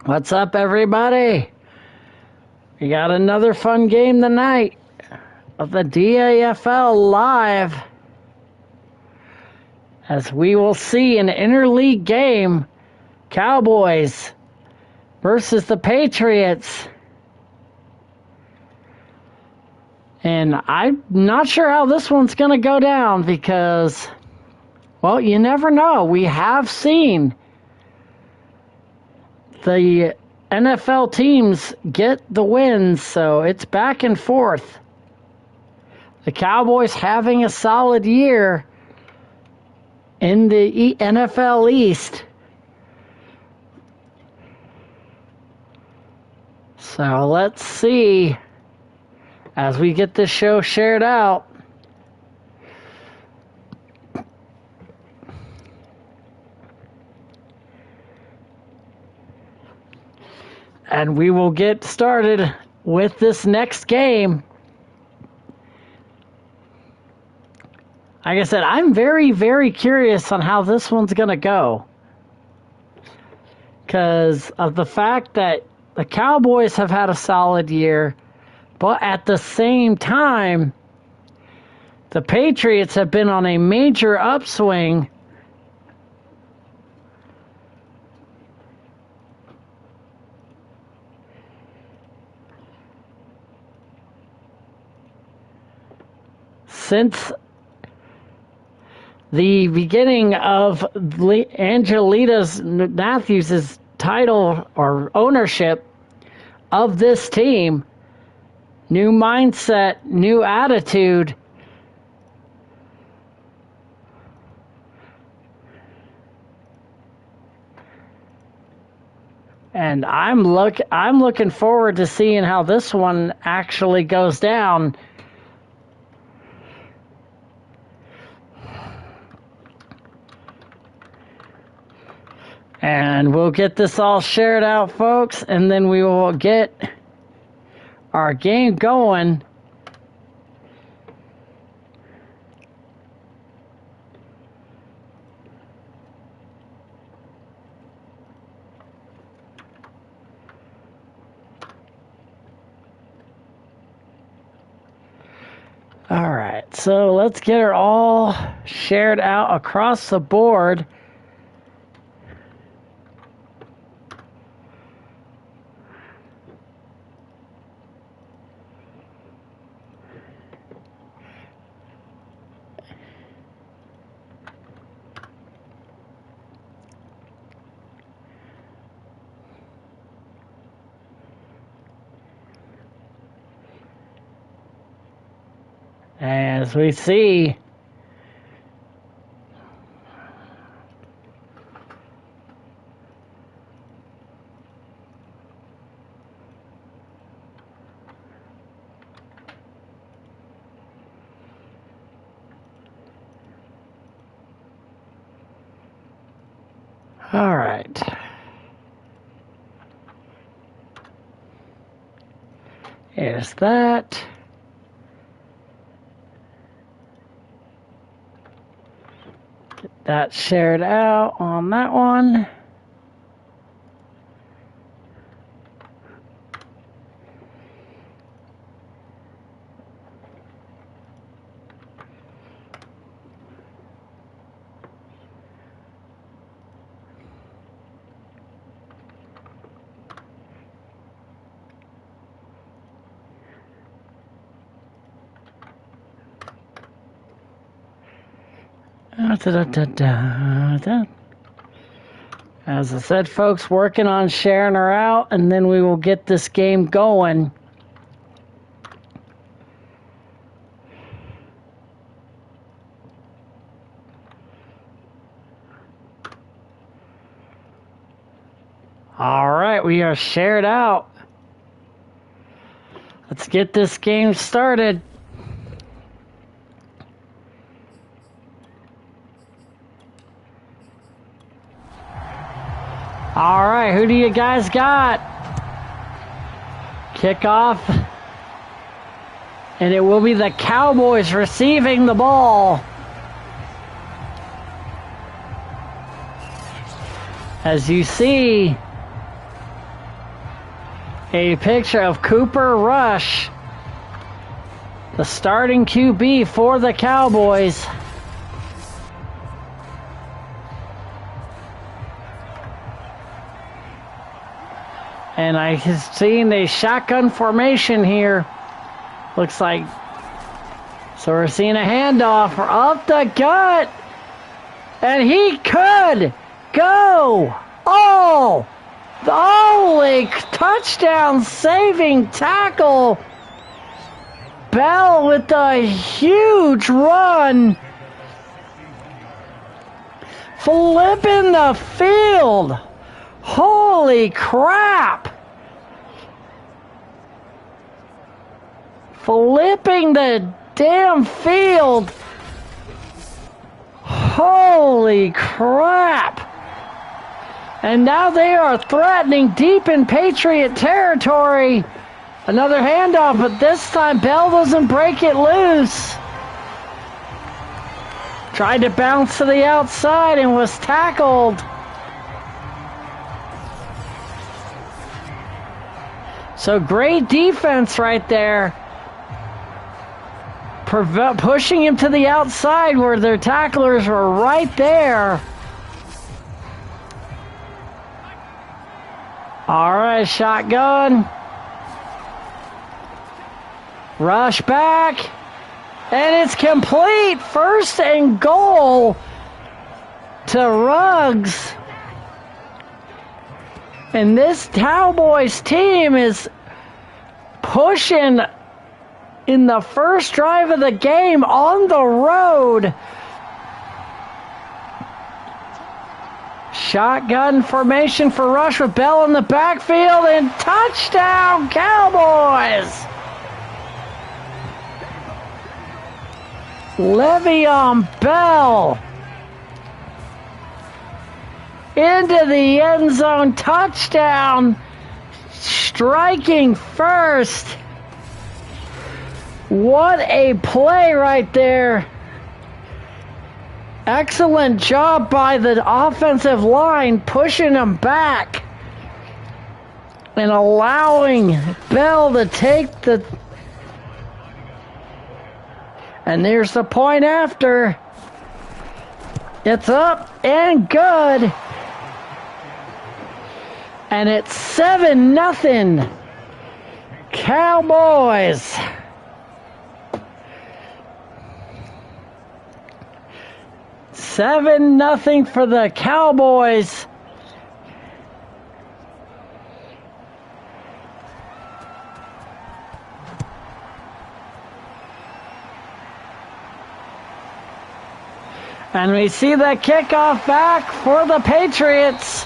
What's up, everybody? We got another fun game tonight of the DAFL Live, as we will see an interleague game, Cowboys versus the Patriots. And I'm not sure how this one's going to go down because, well, you never know. We have seen the NFL teams get the wins, so it's back and forth. The Cowboys having a solid year in the NFL East. So let's see as we get this show shared out. And we will get started with this next game. Like I said, I'm very, very curious on how this one's going to go, because of the fact that the Cowboys have had a solid year, but at the same time, the Patriots have been on a major upswing. Since the beginning of Angelita Matthews' title or ownership of this team, new mindset, new attitude. And I'm looking forward to seeing how this one actually goes down. And we'll get this all shared out, folks, and then we will get our game going. All right, so let's get it all shared out across the board. As we see, all right. Here's that. That shared out on that one. As I said, folks, working on sharing her out, and then we will get this game going. All right, we are shared out. Let's get this game started. All right, who do you guys got? Kickoff. And it will be the Cowboys receiving the ball. As you see a picture of Cooper Rush, the starting QB for the Cowboys. And I have seen a shotgun formation here. Looks like. So we're seeing a handoff off the gut. And he could go. Oh! The only touchdown saving tackle. Bell with a huge run. Flipping the field. Holy crap! Flipping the damn field. Holy crap! And now they are threatening deep in Patriot territory. Another handoff, but this time Bell doesn't break it loose. Tried to bounce to the outside and was tackled. So great defense right there. Pushing him to the outside where their tacklers were right there. All right, shotgun. Rush back. And it's complete. First and goal to Ruggs. And this Cowboys team is pushing in the first drive of the game on the road. Shotgun formation for Rush with Bell in the backfield, and touchdown Cowboys! Le'Veon Bell into the end zone, touchdown, striking first. What a play right there. Excellent job by the offensive line pushing him back and allowing Bell to take the... And there's the point after. It's up and good. And it's 7-0 Cowboys. $7-0 for the Cowboys. And we see the kickoff back for the Patriots.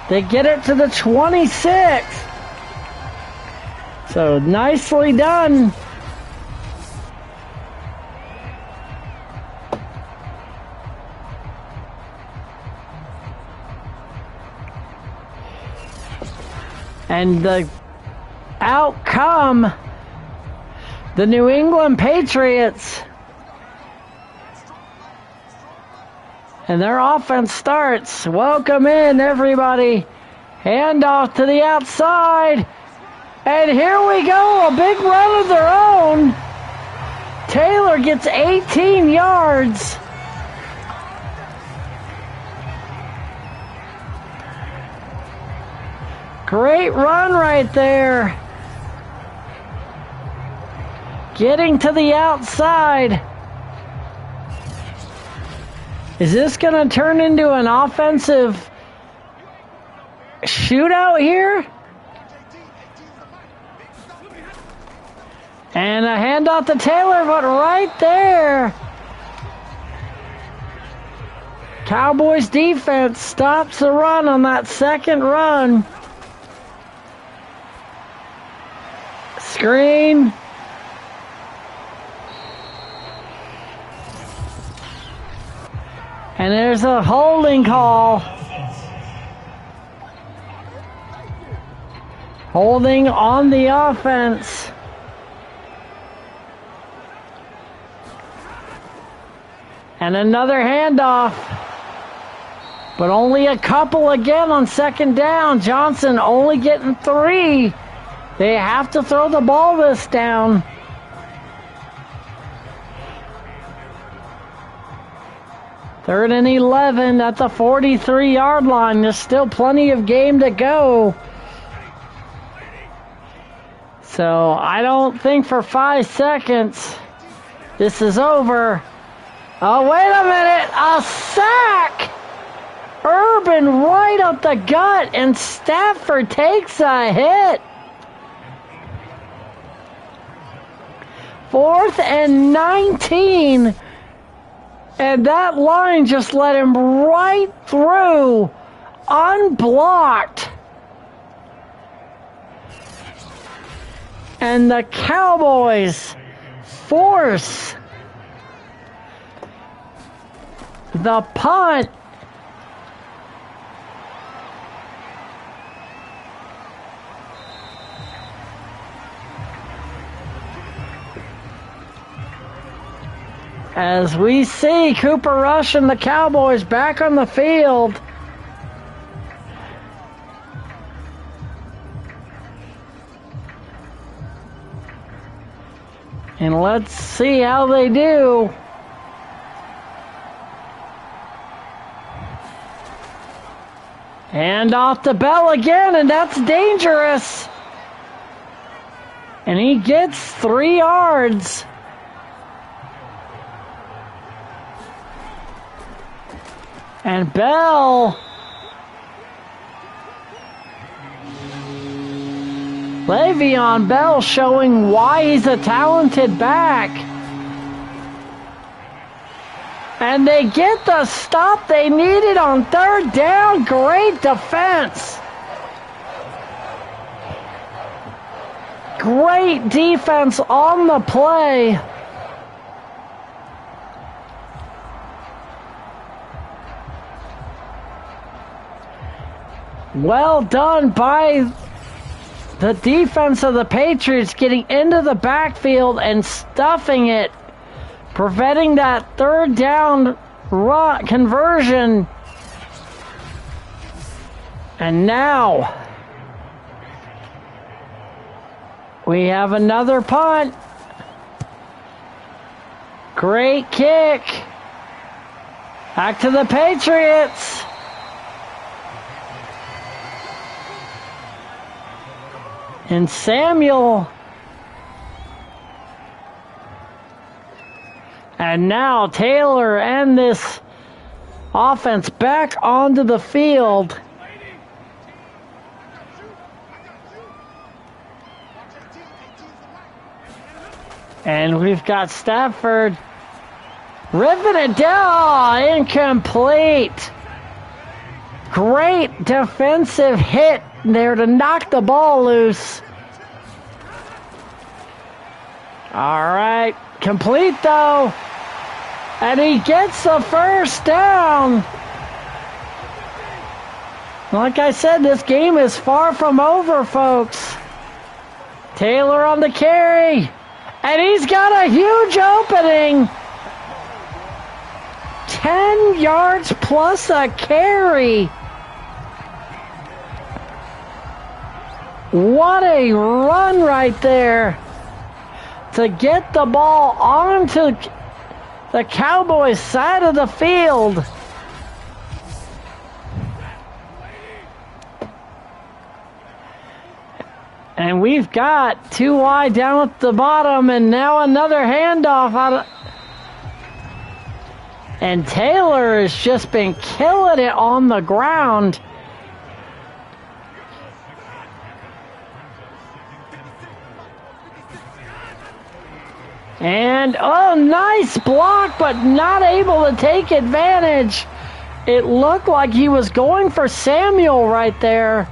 They get it to the 26. So nicely done. And the outcome, the New England Patriots. And their offense starts. Welcome in, everybody. Handoff to the outside. And here we go, a big run of their own. Taylor gets 18 yards. Great run right there. Getting to the outside. Is this going to turn into an offensive shootout here? And a handoff to Taylor, but right there, Cowboys defense stops the run on that second run. Screen. And there's a holding call. Holding on the offense. And another handoff. But only a couple again on second down. Johnson only getting 3. They have to throw the ball this down. Third and 11 at the 43-yard line. There's still plenty of game to go. So I don't think for 5 seconds this is over. Oh, wait a minute. A sack. Urban right up the gut, and Stafford takes a hit. 4th and 19. And that line just let him right through, unblocked. And the Cowboys force the punt. As we see Cooper Rush and the Cowboys back on the field. And let's see how they do. And off the bell again, and that's dangerous. And he gets 3 yards. And Bell, Le'Veon Bell showing why he's a talented back. And they get the stop they needed on 3rd down. Great defense. Great defense on the play. Well done by the defense of the Patriots, getting into the backfield and stuffing it, preventing that 3rd down conversion. And now we have another punt. Great kick. Back to the Patriots. And Samuel. And now Taylor and this offense back onto the field. And we've got Stafford ripping it down. Incomplete. Great defensive hit there to knock the ball loose. All right, complete though. And he gets the 1st down. Like I said, this game is far from over, folks. Taylor on the carry. And he's got a huge opening. 10 yards plus a carry. What a run right there to get the ball onto the Cowboys' side of the field. And we've got 2 wide down at the bottom, and now another handoff out of... And Taylor has just been killing it on the ground. And, oh, nice block, but not able to take advantage. It looked like he was going for Samuel right there.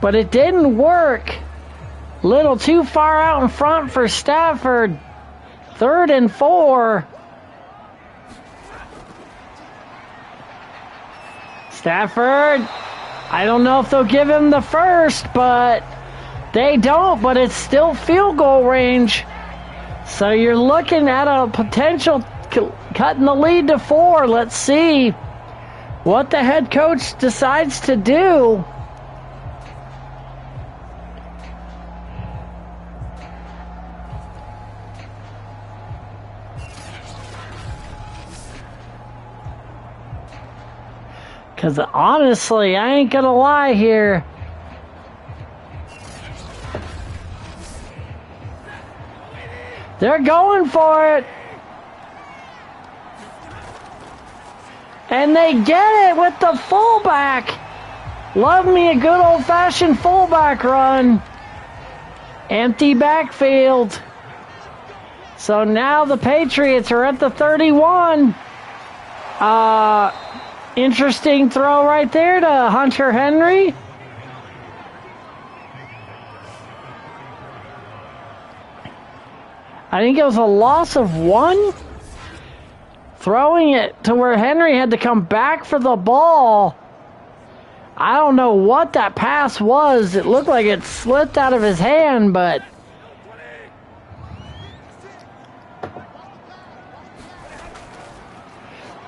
But it didn't work. Little too far out in front for Stafford. 3rd and 4. Stafford, I don't know if they'll give him the 1st, but they don't, but it's still field goal range. So you're looking at a potential cutting the lead to 4. Let's see what the head coach decides to do. Because honestly, I ain't gonna lie here. They're going for it. And they get it with the fullback. Love me a good old-fashioned fullback run. Empty backfield. So now the Patriots are at the 31. Interesting throw right there to Hunter Henry. I think it was a loss of 1. Throwing it to where Henry had to come back for the ball. I don't know what that pass was. It looked like it slipped out of his hand, but...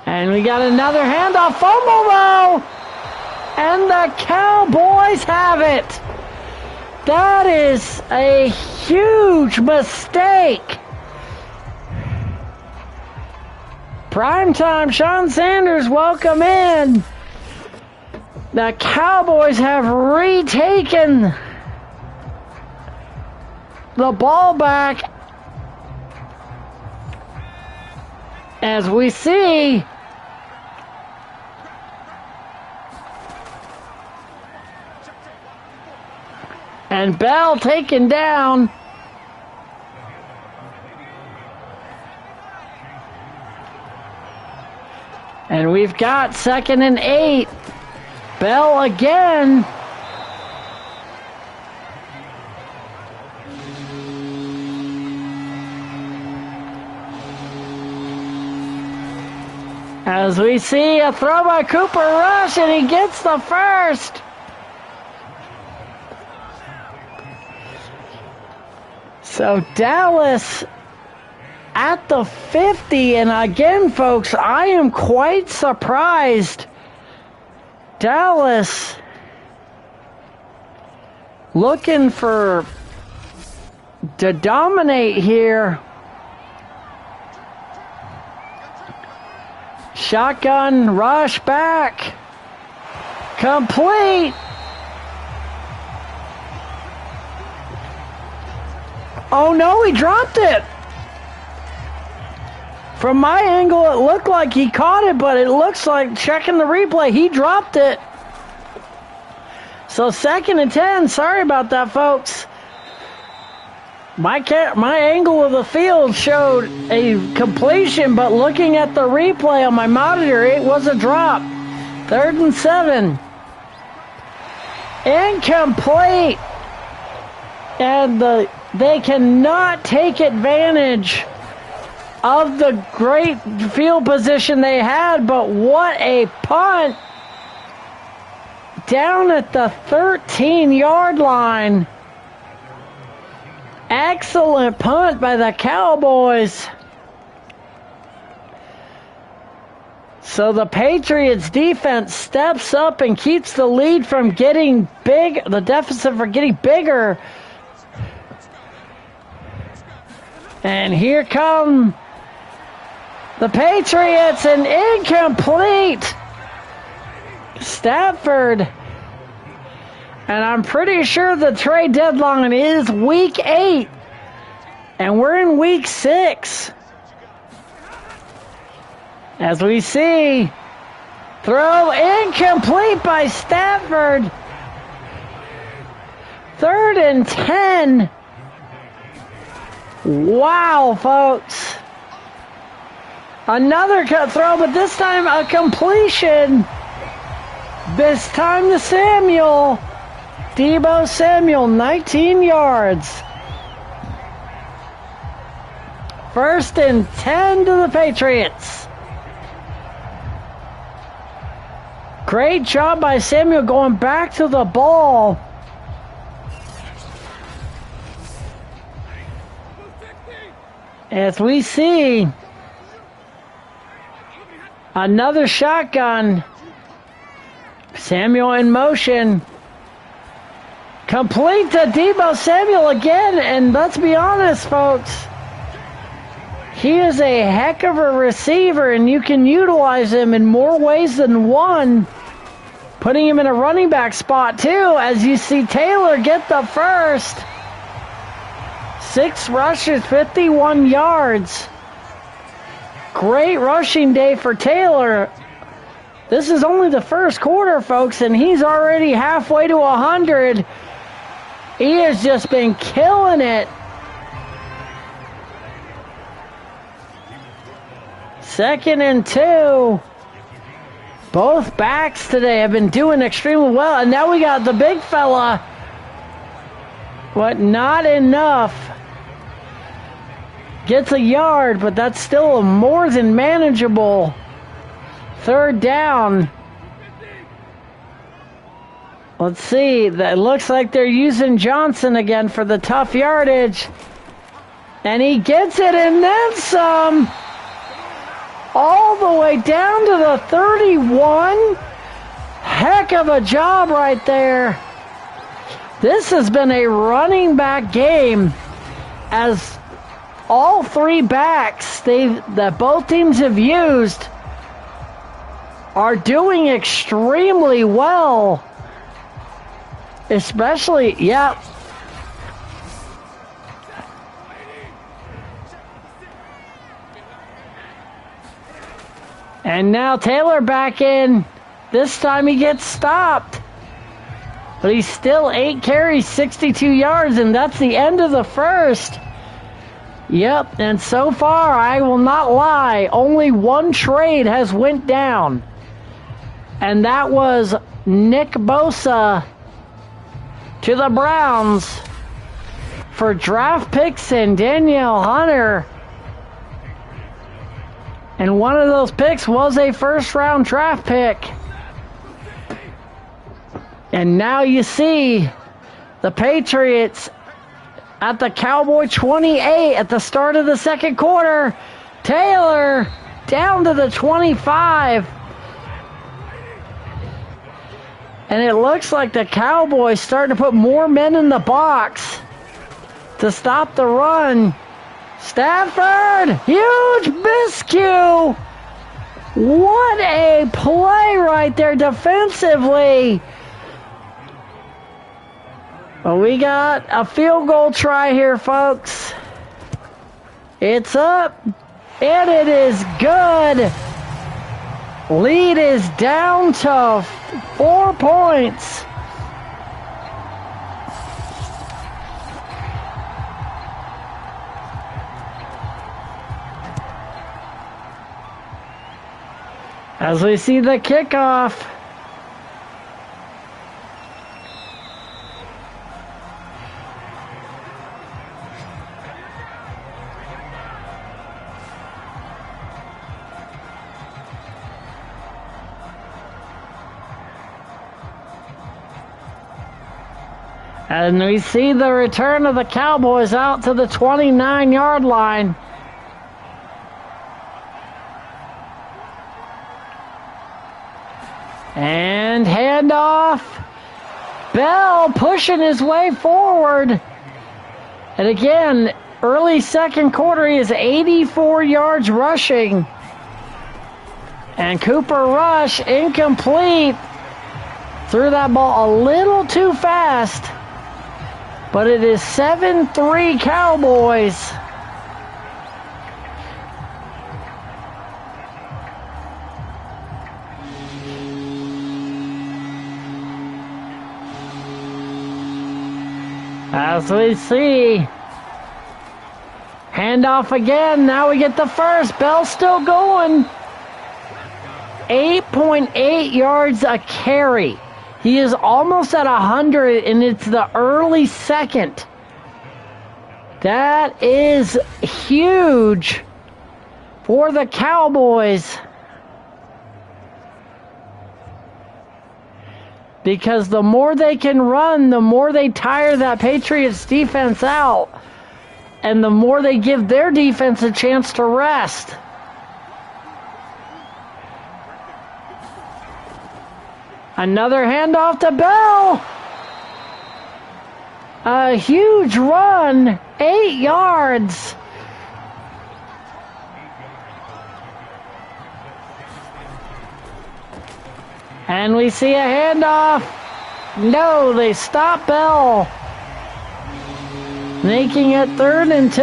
And we got another handoff, fumble though! And the Cowboys have it! That is a huge mistake! Primetime Sean Sanders, welcome in! The Cowboys have retaken the ball back as we see and Bell taken down. And we've got 2nd and 8. Bell again. As we see a throw by Cooper Rush, and he gets the first. So Dallas at the 50, and again, folks, I am quite surprised. Dallas looking to dominate here. Shotgun rush back. Complete. Oh no, he dropped it. From my angle, it looked like he caught it, but it looks like, checking the replay, he dropped it. So 2nd and 10. Sorry about that, folks. My angle of the field showed a completion, but looking at the replay on my monitor, it was a drop. 3rd and 7. Incomplete. And they cannot take advantage of the great field position they had, but what a punt down at the 13-yard line. Excellent punt by the Cowboys. So the Patriots defense steps up and keeps the lead from getting big, the deficit from getting bigger. And here come the Patriots, and incomplete. Stafford. And I'm pretty sure the trade deadline is week 8. And we're in week 6. As we see, throw incomplete by Stafford. 3rd and 10. Wow, folks. Another cut throw, but this time a completion. This time to Samuel. Deebo Samuel, 19 yards. 1st and 10 to the Patriots. Great job by Samuel going back to the ball. As we see Another shotgun. Samuel in motion. Complete to Deebo Samuel again, and let's be honest, folks. He is a heck of a receiver, and you can utilize him in more ways than one. Putting him in a running back spot, too, as you see Taylor get the first. 6 rushes, 51 yards. Great rushing day for Taylor. This is only the first quarter, folks, and he's already halfway to 100. He has just been killing it. 2nd and 2. Both backs today have been doing extremely well. And now we got the big fella. But not enough. Gets a yard, but that's still a more than manageable 3rd down. Let's see. It looks like they're using Johnson again for the tough yardage. And he gets it and then some. All the way down to the 31. Heck of a job right there. This has been a running back game, as all 3 backs that both teams have used are doing extremely well. Especially, yeah. And now Taylor back in. This time he gets stopped. But he's still 8 carries, 62 yards, and that's the end of the first. Yep, and so far, I will not lie, only one trade has went down. And that was Nick Bosa to the Browns for draft picks and Danielle Hunter. And one of those picks was a first-round draft pick. And now you see the Patriots at the Cowboy 28 at the start of the second quarter. Taylor down to the 25. And it looks like the Cowboys starting to put more men in the box to stop the run. Stafford, huge miscue. What a play right there defensively. Well, we got a field goal try here, folks. It's up, and it is good. Lead is down to 4 points. As we see the kickoff. And we see the return of the Cowboys out to the 29-yard line. And handoff. Bell pushing his way forward. And again, early second quarter, he is 84 yards rushing. And Cooper Rush incomplete. Threw that ball a little too fast. But it is 7-3 Cowboys. As we see, handoff again. Now we get the first. Bell still going. 8.8 yards a carry. He is almost at 100, and it's the early second. That is huge for the Cowboys. Because the more they can run, the more they tire that Patriots defense out. And the more they give their defense a chance to rest. Another handoff to Bell. A huge run, 8 yards. And we see a handoff. No, they stop Bell. Making it 3rd and 2.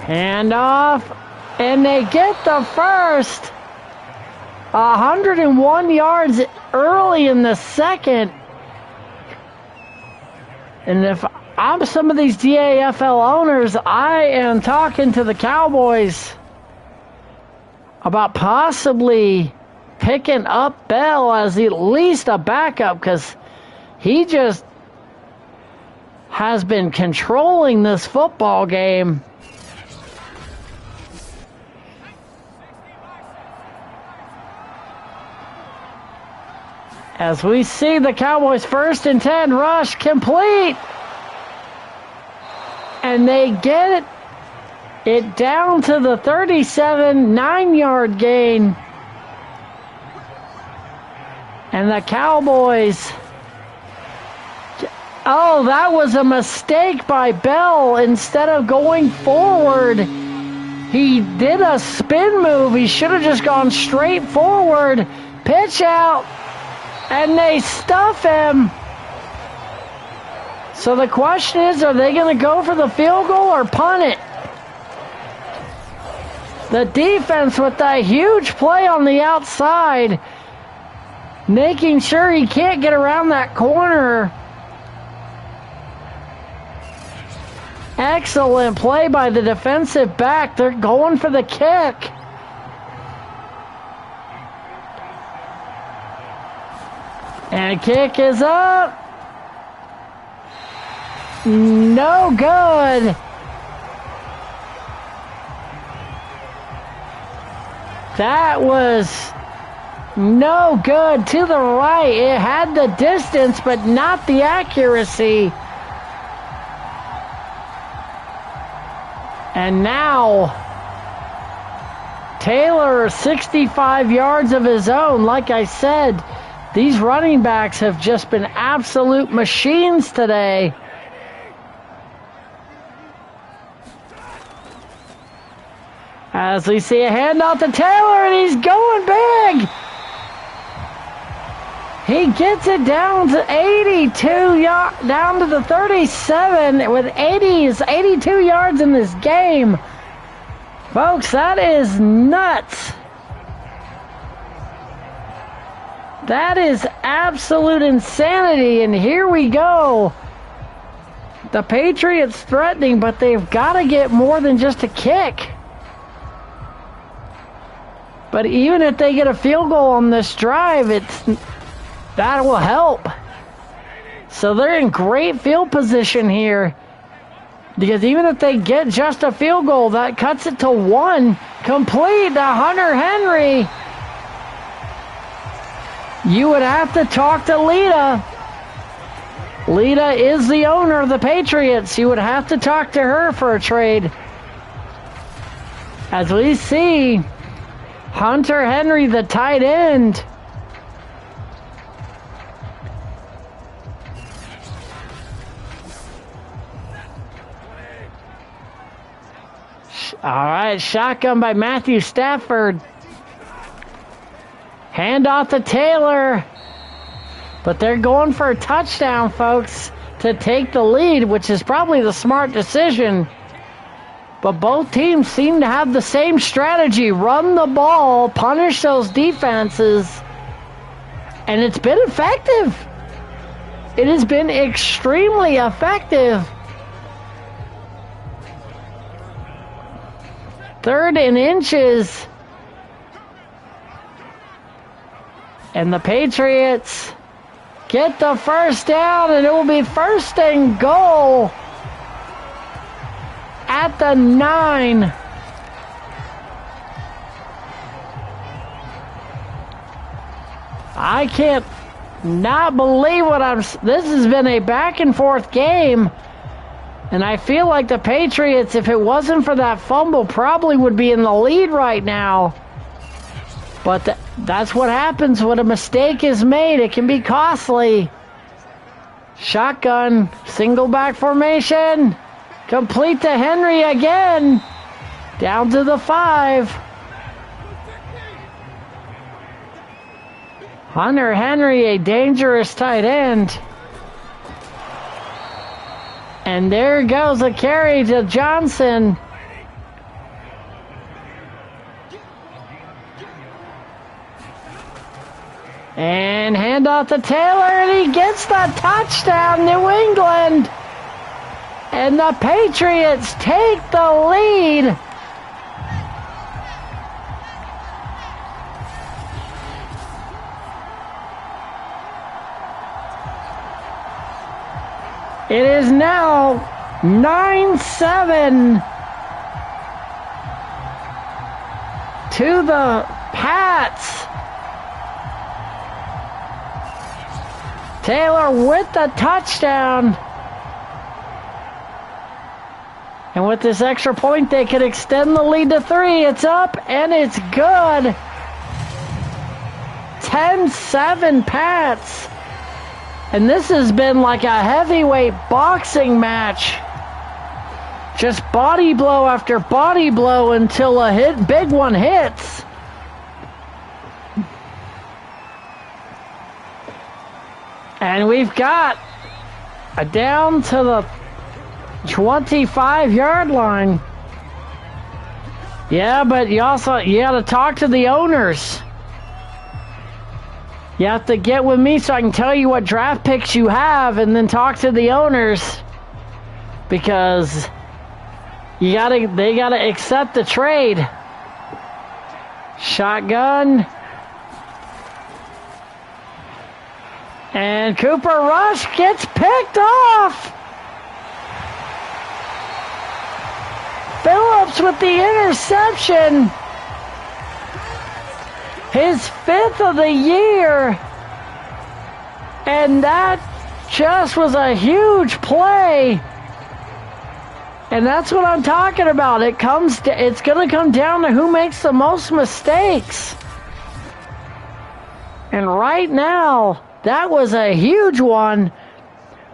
Handoff. And they get the first. 101 yards early in the second. And if I'm some of these DAFL owners, I am talking to the Cowboys about possibly picking up Bell as at least a backup, because he just has been controlling this football game. As we see the Cowboys 1st and 10 rush complete. And they get it down to the 37, 9-yard gain. And the Cowboys, oh, that was a mistake by Bell. Instead of going forward, he did a spin move. He should have just gone straight forward. Pitch out. And they stuff him. So the question is, are they going to go for the field goal or punt it? The defense with that huge play on the outside, making sure he can't get around that corner. Excellent play by the defensive back. They're going for the kick. And kick is up. No good. That was no good. To the right. It had the distance, but not the accuracy. And now Taylor, 65 yards of his own. Like I said, these running backs have just been absolute machines today. As we see a handoff to Taylor, and he's going big. He gets it down to 82, down to the 37 with 82 yards in this game. Folks, that is nuts. That is absolute insanity, and here we go. The Patriots threatening, but they've got to get more than just a kick. But even if they get a field goal on this drive, that will help. So they're in great field position here, because even if they get just a field goal, that cuts it to 1. Complete to Hunter Henry. You would have to talk to Lita. Lita is the owner of the Patriots. You would have to talk to her for a trade. As we see Hunter Henry, the tight end. All right, shotgun by Matthew Stafford. Handoff to Taylor. But they're going for a touchdown, folks, to take the lead, which is probably the smart decision. But both teams seem to have the same strategy. Run the ball, punish those defenses. And it's been effective. It has been extremely effective. 3rd and inches. And the Patriots get the first down, and it will be 1st and goal at the 9. I can't not believe this has been a back and forth game. And I feel like the Patriots, if it wasn't for that fumble, probably would be in the lead right now. But that's what happens when a mistake is made. It can be costly. Shotgun, single back formation. Complete to Henry again. Down to the 5. Hunter Henry, a dangerous tight end. And there goes a carry to Johnson. And handoff to Taylor, and he gets the touchdown, New England. And the Patriots take the lead. It is now 9-7 to the Pats. Taylor with the touchdown. And with this extra point, they could extend the lead to 3. It's up and it's good. 10-7 Pats. And this has been like a heavyweight boxing match. Just body blow after body blow until a big one hits. And we've got a down to the 25-yard line. Yeah, but you got to talk to the owners. You have to get with me so I can tell you what draft picks you have and then talk to the owners, because they gotta accept the trade. Shotgun. And Cooper Rush gets picked off. Phillips with the interception. His 5th of the year. And that just was a huge play. And that's what I'm talking about. It's going to come down to who makes the most mistakes. And right now, that was a huge one.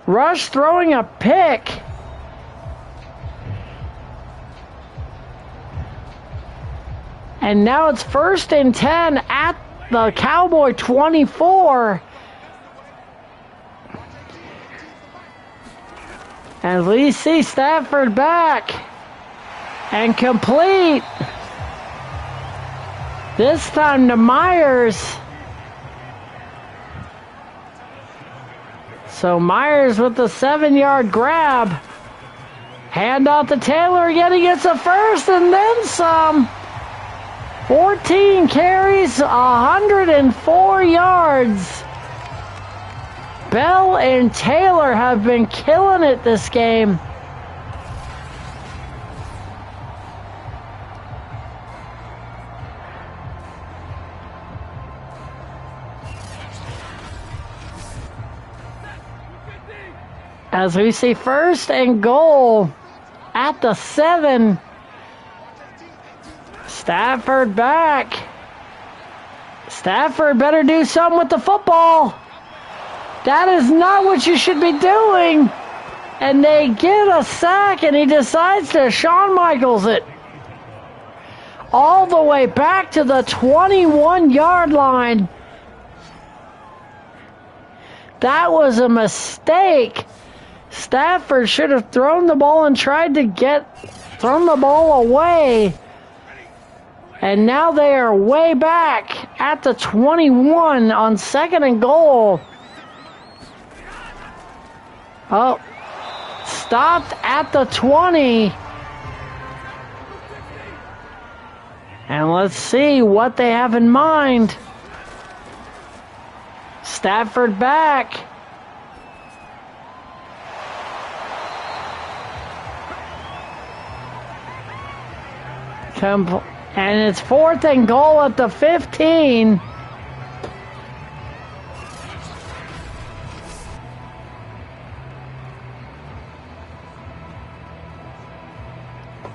Rush throwing a pick. And now it's 1st and 10 at the Cowboy 24. And we see Stafford back. And complete. This time to Myers. So Myers with the 7-yard grab. Handoff to Taylor again. He gets a first and then some. 14 carries, 104 yards. Bell and Taylor have been killing it this game. As we see 1st and goal at the 7. Stafford back. Stafford better do something with the football. That is not what you should be doing. And they get a sack, and he decides to Shawn Michaels it. All the way back to the 21-yard line. That was a mistake. Stafford should have thrown the ball and tried to thrown the ball away. And now they are way back at the 21 on 2nd and goal. Oh, stopped at the 20. And let's see what they have in mind. Stafford back. And it's 4th and goal at the 15.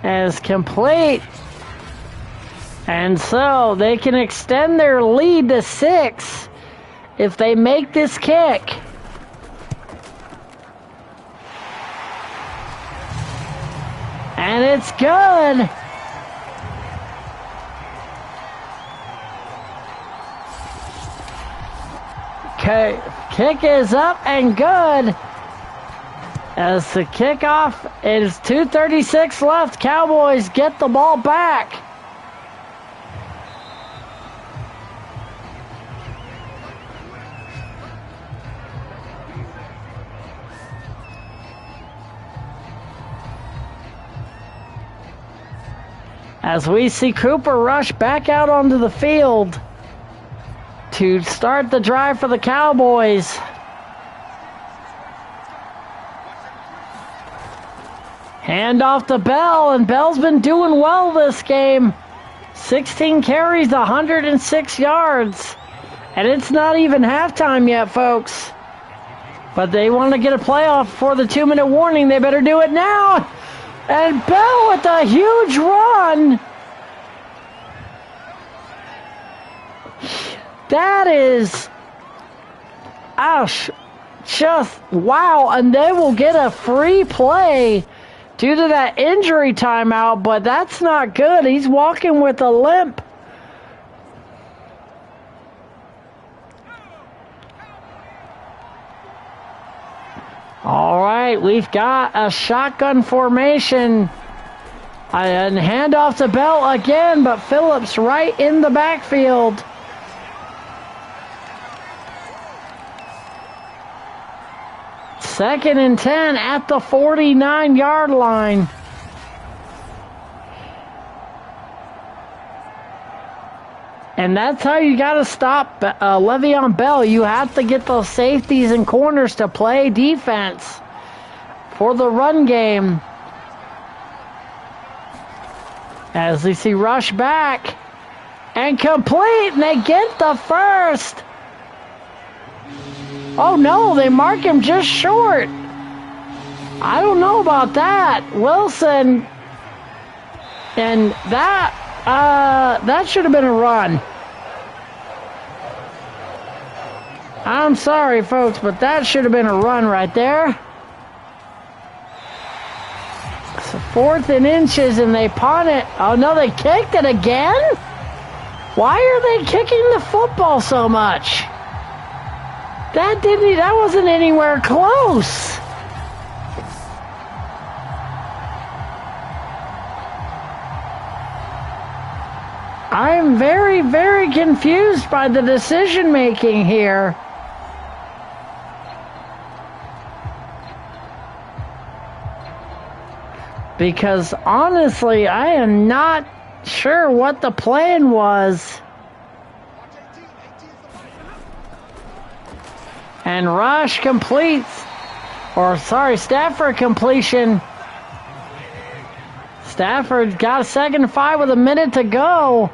As complete And so they can extend their lead to 6 if they make this kick. And it's good. Okay, kick is up and good. As the kickoff is 2:36 left, Cowboys get the ball back. As we see Cooper Rush back out onto the field to start the drive for the Cowboys. Hand off to Bell, and Bell's been doing well this game. 16 carries, 106 yards. And it's not even halftime yet, folks. But they want to get a playoff before the 2-minute warning. They better do it now. And Bell with a huge run. That is, just wow. And they will get a free play due to that injury timeout, but that's not good. He's walking with a limp. All right, we've got a shotgun formation. And handoff to Bell again, but Phillips right in the backfield. Second and 10 at the 49-yard line. And that's how you got to stop Le'Veon Bell. You have to get those safeties and corners to play defense for the run game. As we see Rush back and complete, and they get the first. Oh no, they mark him just short. I don't know about that. Wilson, and that should have been a run. I'm sorry, folks, but that should have been a run right there. So 4th and inches, and they punt it. Oh no, they kicked it again? Why are they kicking the football so much? That wasn't anywhere close. I'm very, very confused by the decision making here. Because honestly, I am not sure what the plan was. And Rush completes, Stafford completion. Stafford got a 2nd and 5 with a minute to go.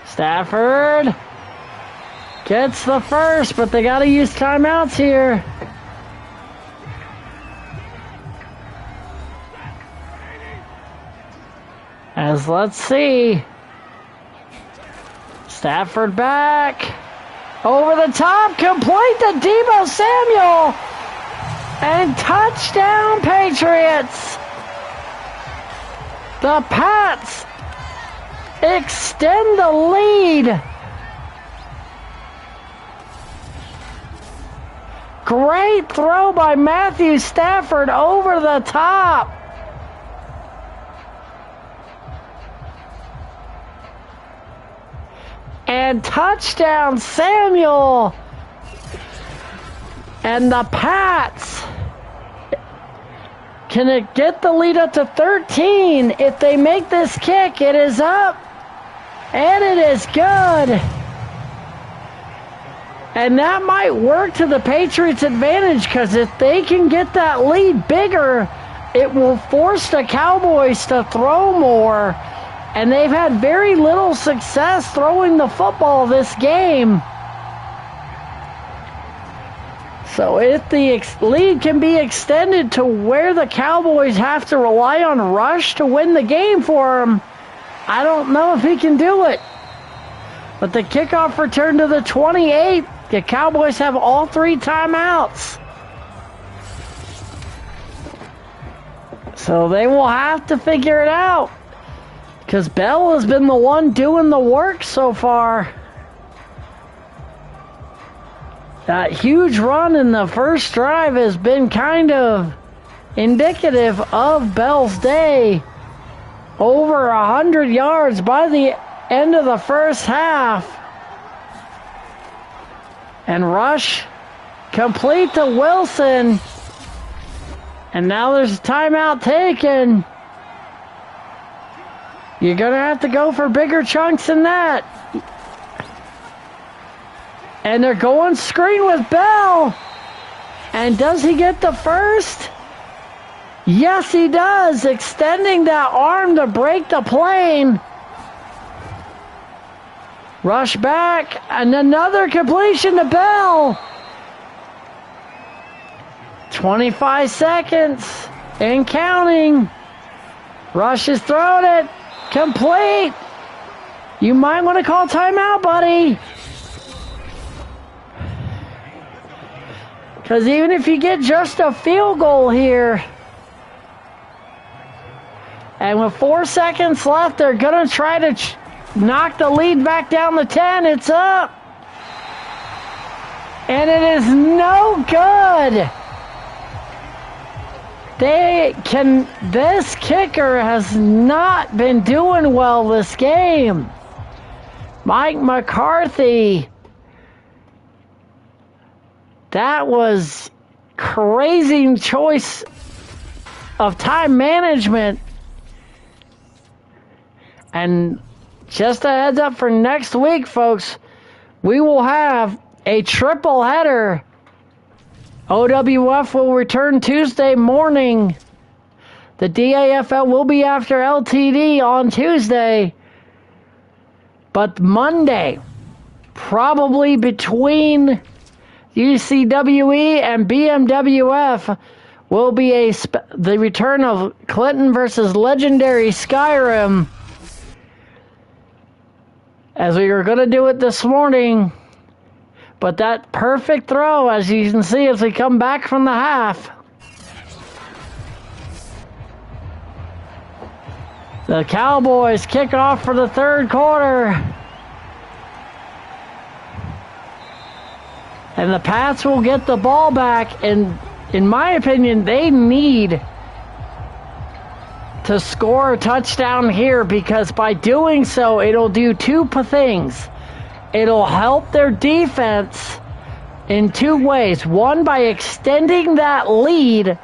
Stafford gets the first, but they got to use timeouts here. As let's see. Stafford back. Over the top, complete to Deebo Samuel. And touchdown, Patriots. The Pats extend the lead. Great throw by Matthew Stafford over the top. And touchdown, Samuel. And the Pats can it get the lead up to 13? If they make this kick, it is up. And it is good. And that might work to the Patriots' advantage, because if they can get that lead bigger, it will force the Cowboys to throw more. And they've had very little success throwing the football this game. So if the lead can be extended to where the Cowboys have to rely on Rush to win the game for them, I don't know if he can do it. But the kickoff return to the 28. The Cowboys have all 3 timeouts. So they will have to figure it out. Because Bell has been the one doing the work so far. That huge run in the first drive has been kind of indicative of Bell's day. Over 100 yards by the end of the first half. And rush complete to Wilson. And now there's a timeout taken. You're going to have to go for bigger chunks than that. And they're going screen with Bell. And does he get the first? Yes, he does. Extending that arm to break the plane. Rush back. And another completion to Bell. 25 seconds and counting. Rush has thrown it. Complete. You might want to call timeout, buddy. Because even if you get just a field goal here, and with 4 seconds left, they're going to try to knock the lead back down to 10. It's up. And it is no good. This kicker has not been doing well this game. Mike McCarthy. That was crazy choice of time management. And just a heads up for next week, folks, we will have a triple header. OWF will return Tuesday morning. The DAFL will be after LTD on Tuesday. But Monday, probably between UCWE and BMWF, will be the return of Clinton versus Legendary Skyrim. As we were going to do it this morning. But that perfect throw, as you can see as we come back from the half. The Cowboys kick off for the third quarter. And the Pats will get the ball back. And in my opinion, they need to score a touchdown here, because by doing so, it'll do two things. It'll help their defense in two ways. One, by extending that lead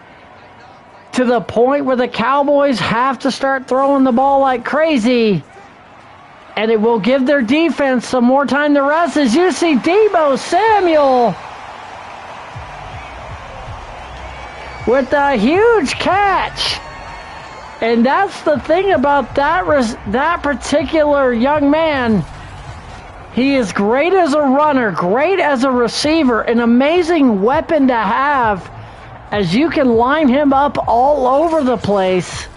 to the point where the Cowboys have to start throwing the ball like crazy. And it will give their defense some more time to rest. As you see, Deebo Samuel with a huge catch. And that's the thing about that particular young man. He is great as a runner, great as a receiver, an amazing weapon to have, as you can line him up all over the place.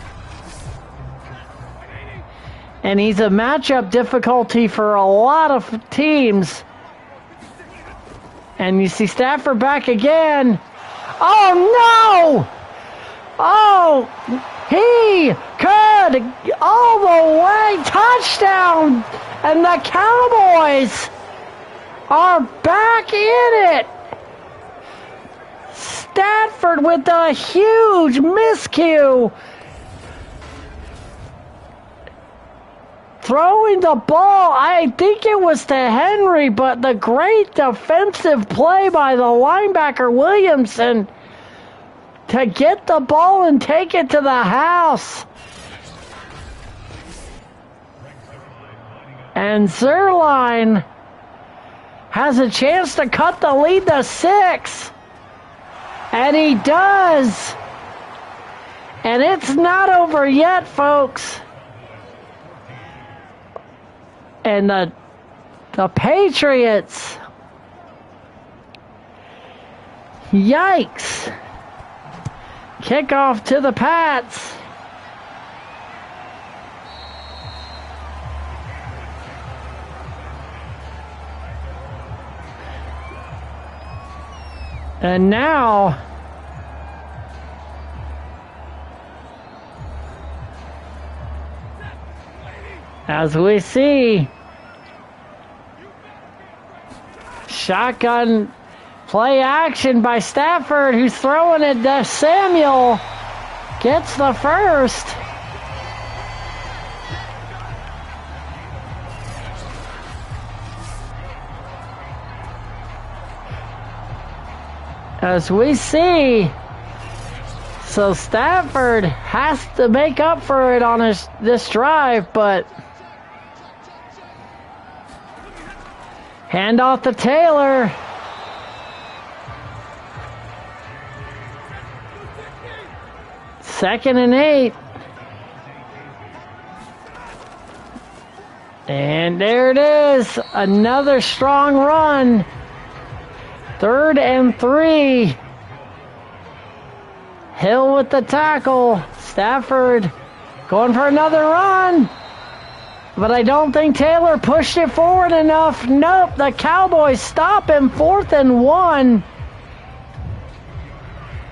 And he's a matchup difficulty for a lot of teams. And you see Stafford back again. Oh, no! Oh, he could all the way. Touchdown! And the Cowboys are back in it. Stafford with a huge miscue. Throwing the ball, I think it was to Henry, but the great defensive play by the linebacker Williamson to get the ball and take it to the house. And Zerline has a chance to cut the lead to 6. And he does. And it's not over yet, folks. And the Patriots, yikes. Kickoff to the Pats. And now, as we see, shotgun play action by Stafford, who's throwing it to Samuel. Gets the first. As we see, so Stafford has to make up for it on this drive, but hand off to Taylor. Second and 8. And there it is. Another strong run. 3rd and 3. Hill with the tackle. Stafford going for another run. But I don't think Taylor pushed it forward enough. Nope, the Cowboys stop him. 4th and 1.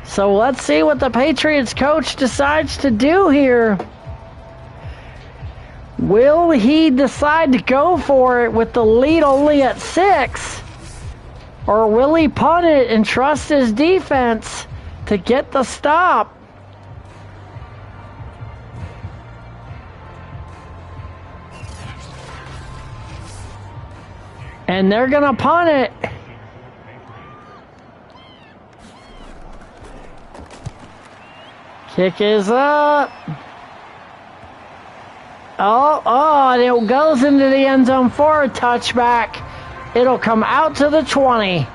So let's see what the Patriots coach decides to do here. Will he decide to go for it with the lead only at 6? Or will he punt it and trust his defense to get the stop? And they're going to punt it. Kick is up. And it goes into the end zone for a touchback. It'll come out to the 20.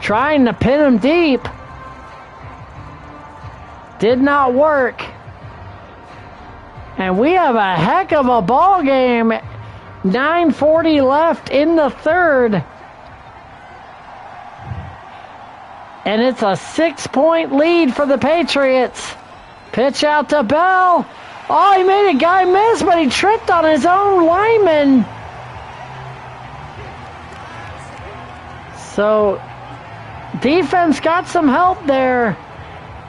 Trying to pin him deep. Did not work. And we have a heck of a ball game. 9:40 left in the 3rd. And it's a 6-point lead for the Patriots. Pitch out to Bell. Oh, he made a guy miss, but he tripped on his own lineman. So, defense got some help there.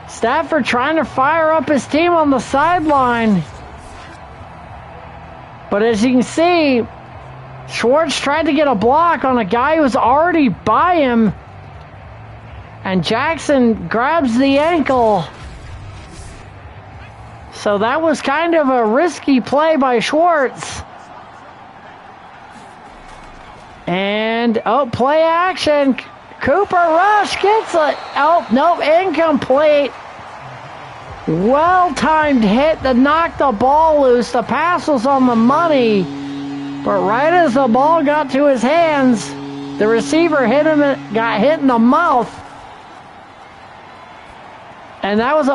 Stafford trying to fire up his team on the sideline. But as you can see, Schwartz tried to get a block on a guy who was already by him. And Jackson grabs the ankle. So that was kind of a risky play by Schwartz. And, play action. Cooper Rush gets it. Incomplete. Well-timed hit to knock the ball loose. The pass was on the money. But right as the ball got to his hands, the receiver got hit in the mouth. And that was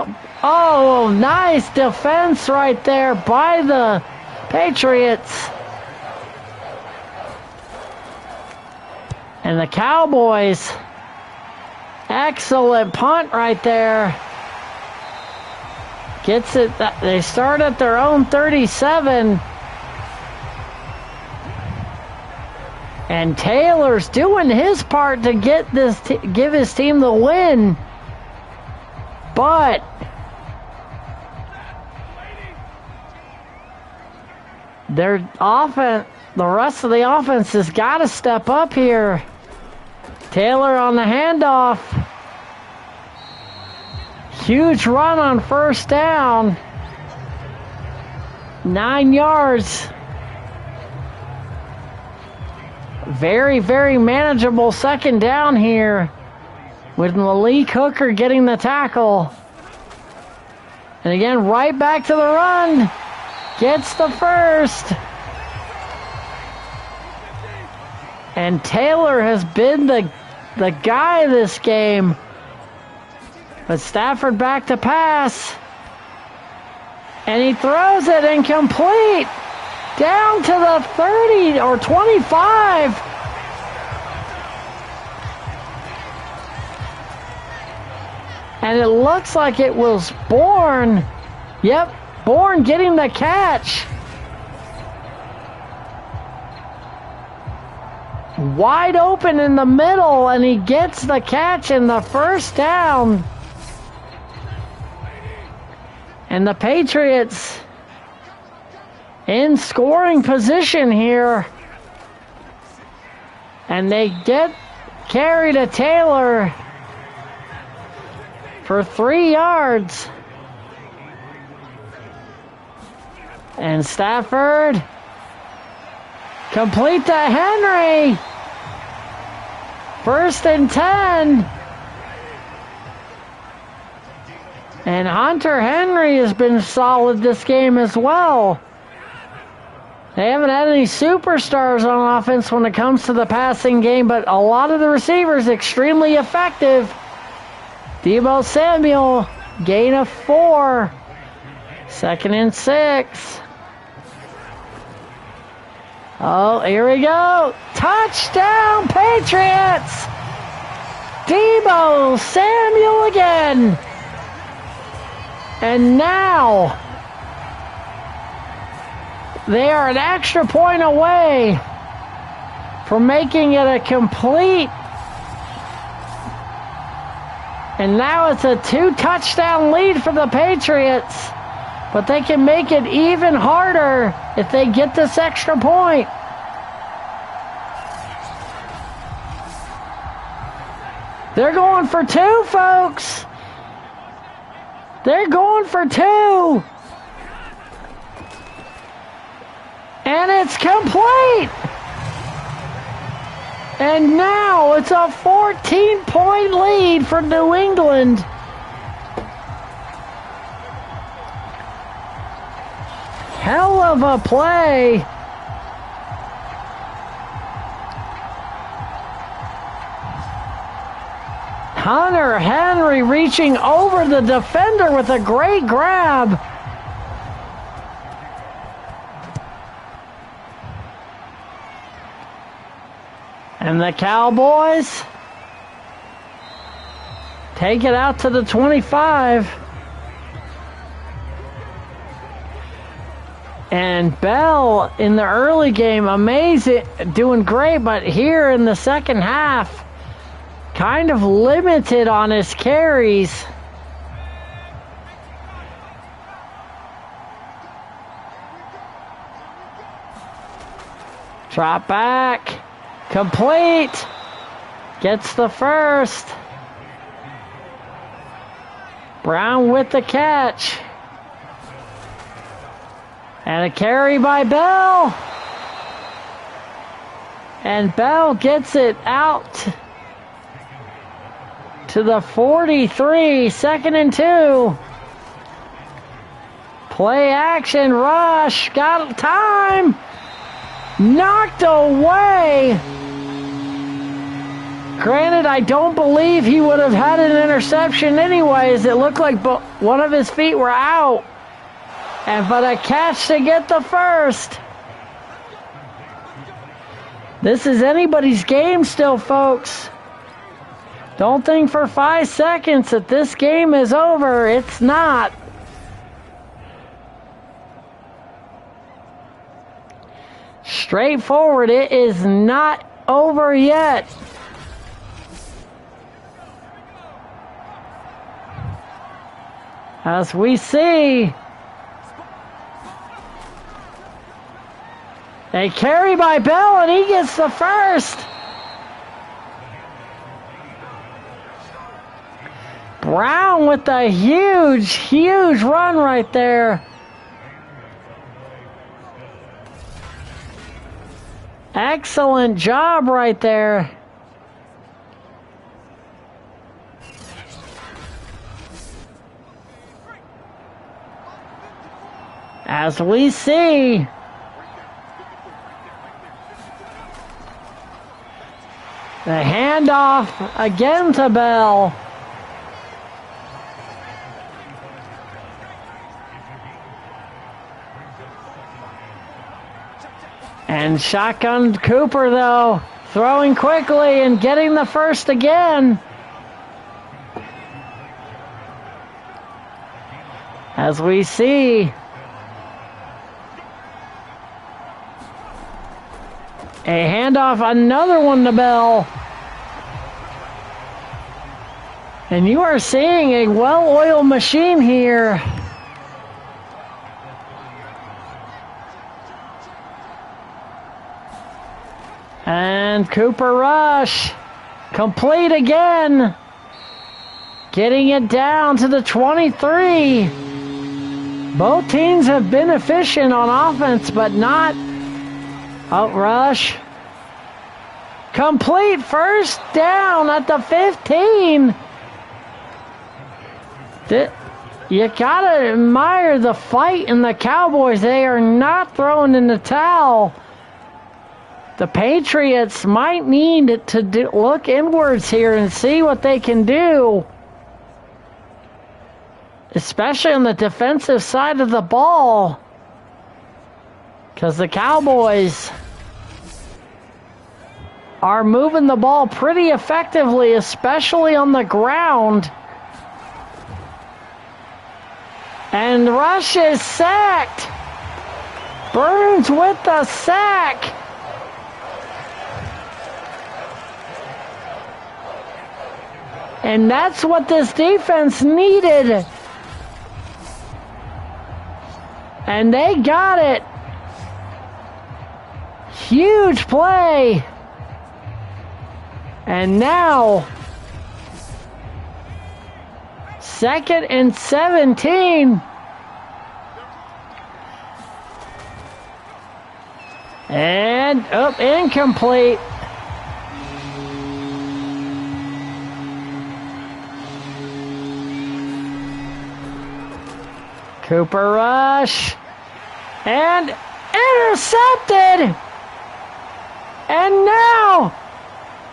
nice defense right there by the Patriots. And the Cowboys, excellent punt right there. Gets it, they start at their own 37. And Taylor's doing his part to give his team the win. But their offense, the rest of the offense has got to step up here. Taylor on the handoff. Huge run on 1st down. 9 yards. Very, very manageable 2nd down here with Malik Hooker getting the tackle. And again, right back to the run. Gets the first. And Taylor has been the guy this game. But Stafford back to pass. And he throws it incomplete. Down to the 30 or 25. And it looks like it was Bourne. Yep, Bourne getting the catch. wide open in the middle, and he gets the catch and the first down. And the Patriots in scoring position here. And they get carry to Taylor for 3 yards. And Stafford complete to Henry. 1st and 10. And Hunter Henry has been solid this game as well. They haven't had any superstars on offense when it comes to the passing game, but a lot of the receivers extremely effective. Deebo Samuel, gain of 4. 2nd and 6. Oh, here we go. Touchdown, Patriots! Deebo Samuel again. And now they are an extra point away from making it a complete. And now it's a 2-touchdown lead for the Patriots. But they can make it even harder if they get this extra point. They're going for 2, folks. They're going for 2. And it's complete. And now it's a 14-point lead for New England. Hell of a play. Hunter Henry reaching over the defender with a great grab. And the Cowboys take it out to the 25. And Bell in the early game, amazing, doing great, but here in the second half, kind of limited on his carries. Drop back, complete, gets the first. Brown with the catch. And a carry by Bell. And Bell gets it out to the 43, 2nd and 2. Play action, rush, got time. Knocked away. Granted, I don't believe he would have had an interception anyways. It looked like one of his feet were out. And for the catch to get the first. This is anybody's game still, folks. Don't think for 5 seconds that this game is over. It's not. Straightforward, it is not over yet. As we see, they carry by Bell, and he gets the first. Brown with a huge, huge run right there. Excellent job right there. As we see, the handoff again to Bell. And shotgun Cooper, though, throwing quickly and getting the first again. As we see, A handoff, another one to Bell. And you are seeing a well-oiled machine here. And Cooper Rush, complete again. Getting it down to the 23. Both teams have been efficient on offense, but not. Oh, Rush. Complete first down at the 15. You gotta admire the fight in the Cowboys. They are not throwing in the towel. The Patriots might need to look inwards here and see what they can do, especially on the defensive side of the ball, because the Cowboys are moving the ball pretty effectively, especially on the ground. And Rush is sacked. Burns with the sack. And that's what this defense needed. And they got it. Huge play. And now, 2nd and 17. And up, incomplete. Cooper Rush. And intercepted. And now,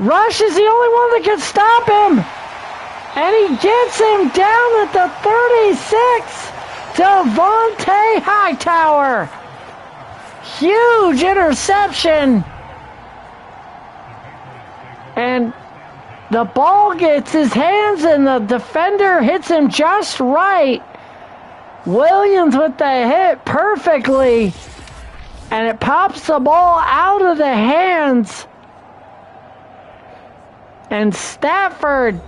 Rush is the only one that can stop him. And he gets him down at the 36. Devontae Hightower. Huge interception. And the ball gets his hands and the defender hits him just right. Williams with the hit perfectly. And it pops the ball out of the hands. And Stafford,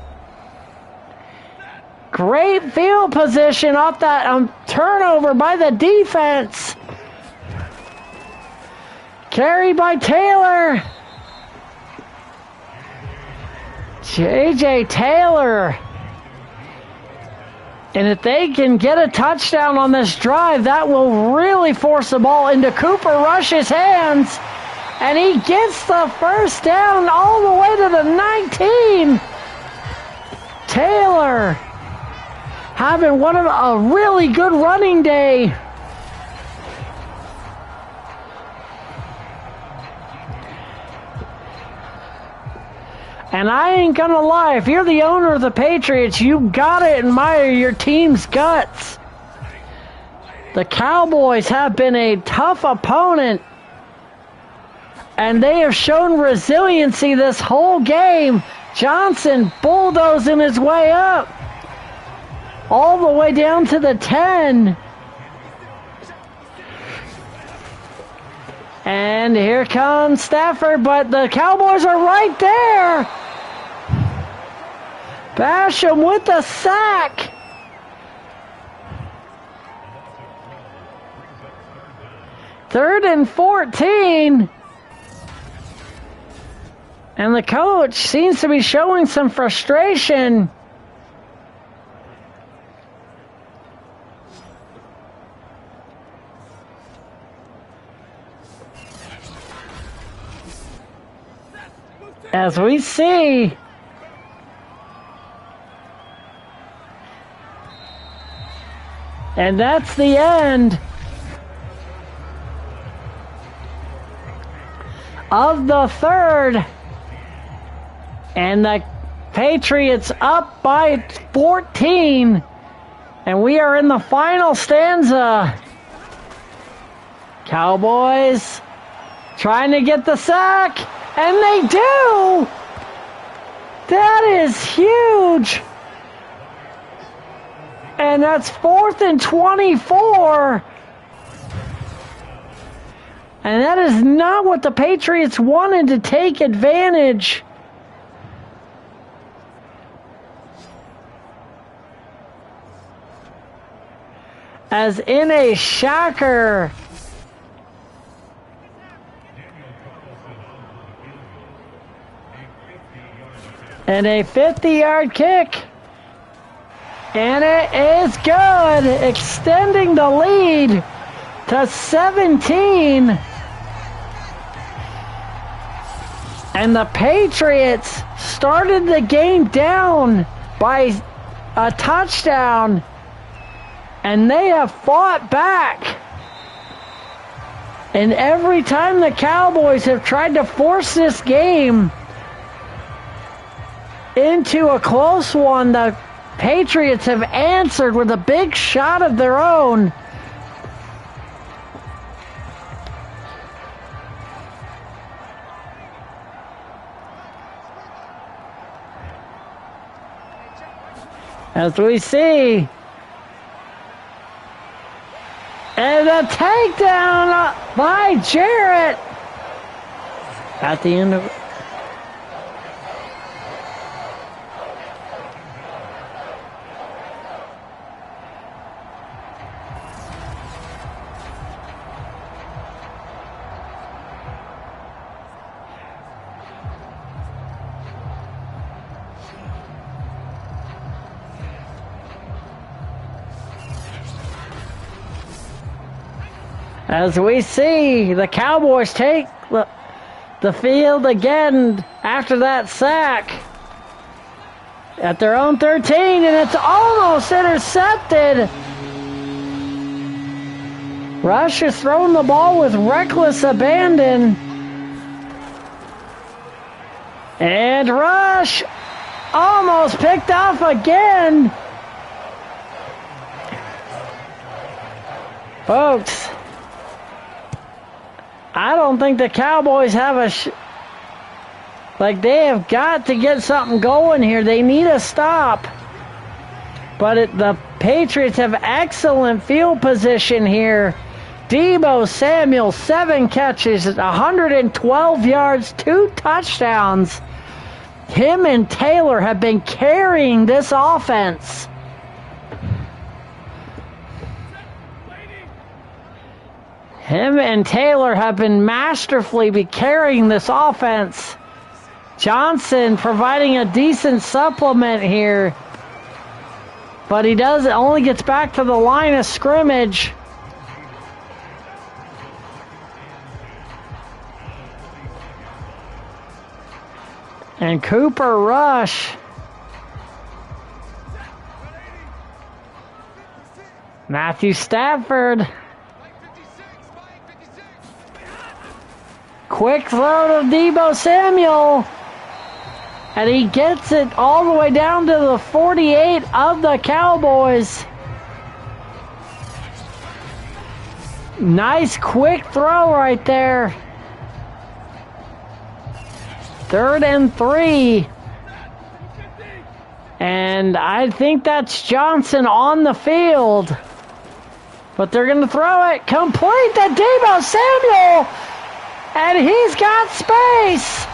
great field position off that turnover by the defense. Carried by Taylor. J.J. Taylor. And if they can get a touchdown on this drive, that will really force the ball into Cooper Rush's hands. And he gets the first down all the way to the 19. Taylor having a really good running day. And I ain't gonna lie, if you're the owner of the Patriots, you gotta admire your team's guts. The Cowboys have been a tough opponent, and they have shown resiliency this whole game. Johnson bulldozing his way up, all the way down to the 10. And here comes Stafford, but the Cowboys are right there. Basham with the sack. Third and 14. And the coach seems to be showing some frustration. As we see, and that's the end of the third, and the Patriots up by 14, and we are in the final stanza. Cowboys trying to get the sack. And they do! That is huge! And that's 4th and 24. And that is not what the Patriots wanted to take advantage. As in a shocker. And a 50-yard kick. And it is good, extending the lead to 17. And the Patriots started the game down by a touchdown. And they have fought back. And every time the Cowboys have tried to force this game into a close one, the Patriots have answered with a big shot of their own. As we see, and a takedown by Jarrett at the end of it. As we see, the Cowboys take the field again after that sack at their own 13, and it's almost intercepted. Rush has thrown the ball with reckless abandon. And Rush almost picked off again. Folks, I don't think the Cowboys have they have got to get something going here. They need a stop. But the Patriots have excellent field position here. Deebo Samuel, 7 catches, 112 yards, 2 touchdowns. Him and Taylor have been carrying this offense. Him and Taylor have been masterfully carrying this offense. Johnson providing a decent supplement here. But he only gets back to the line of scrimmage. And Cooper Rush. Matthew Stafford. Quick throw to Deebo Samuel. And he gets it all the way down to the 48 of the Cowboys. Nice quick throw right there. 3rd and 3. And I think that's Johnson on the field. But they're going to throw it complete to Deebo Samuel. And he's got space.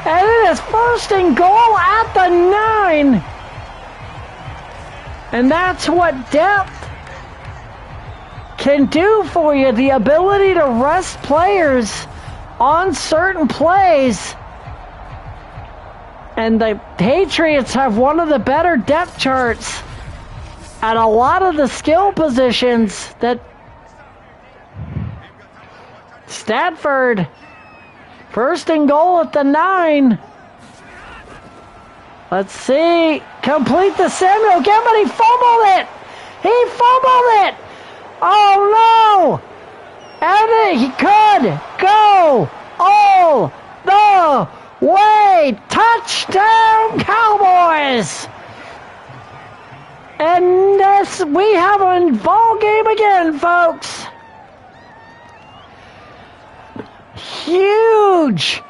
And it is 1st and goal at the 9. And that's what depth can do for you. The ability to rest players on certain plays. And the Patriots have one of the better depth charts at a lot of the skill positions that Stafford, 1st and goal at the 9. Let's see. Complete the Samuel again, but he fumbled it. He fumbled it. Oh, no. And he could go all the way. Touchdown, Cowboys. And this, we have a ball game again, folks. Huge